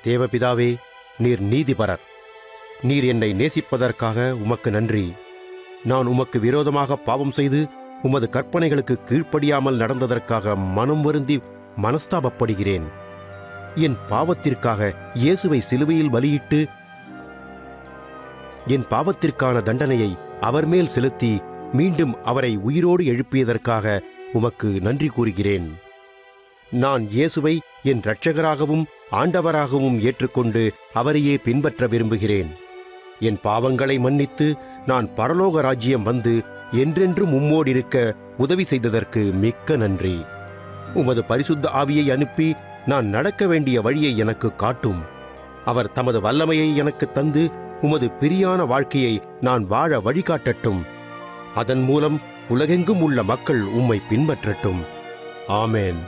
தேவபிதாவே, நீர் நீதிபரர். நீர் என்னை நேசிப்பதற்காக உமக்கு நன்றி. நான் உமக்கு விரோதமாக பாவம் செய்து உமது கற்பனைகளுக்கு கீழ்ப்படியாமல் நடந்ததற்காக மனம் வருந்தி மனஸ்தாபப்படுகிறேன். என் பாவத்திற்காக இயேசுவை சிலுவையில் பலியிட்டு என் பாவத்திற்கான தண்டனையை அவர் மேல் செலுத்தி மீண்டும் அவரை உயிரோடு எழுப்பியதற்காக உமக்கு நன்றி கூறுகிறேன். நான் இயேசுவை என் இரட்சகராகவும் ஆண்டவராகவும் ஏற்றுக்கொண்டு அவரையே பின்பற்ற விரும்புகிறேன். என் பாவங்களை மன்னித்து நான் பரலோக ராஜ்யம் வந்து என்றென்றும் உம்மோடிருக்க உதவி செய்ததற்கு மிக்க நன்றி. உமது பரிசுத்த ஆவியை அனுப்பி நான் நடக்க வேண்டிய வழியை எனக்கு காட்டும். அவர் தமது வல்லமையை எனக்கு தந்து உமது பிரியான வாழ்க்கையை நான் வாழ வழிகாட்டட்டும். அதன் மூலம் உலகெங்கும் உள்ள மக்கள் உம்மை பின்பற்றட்டும். ஆமென்.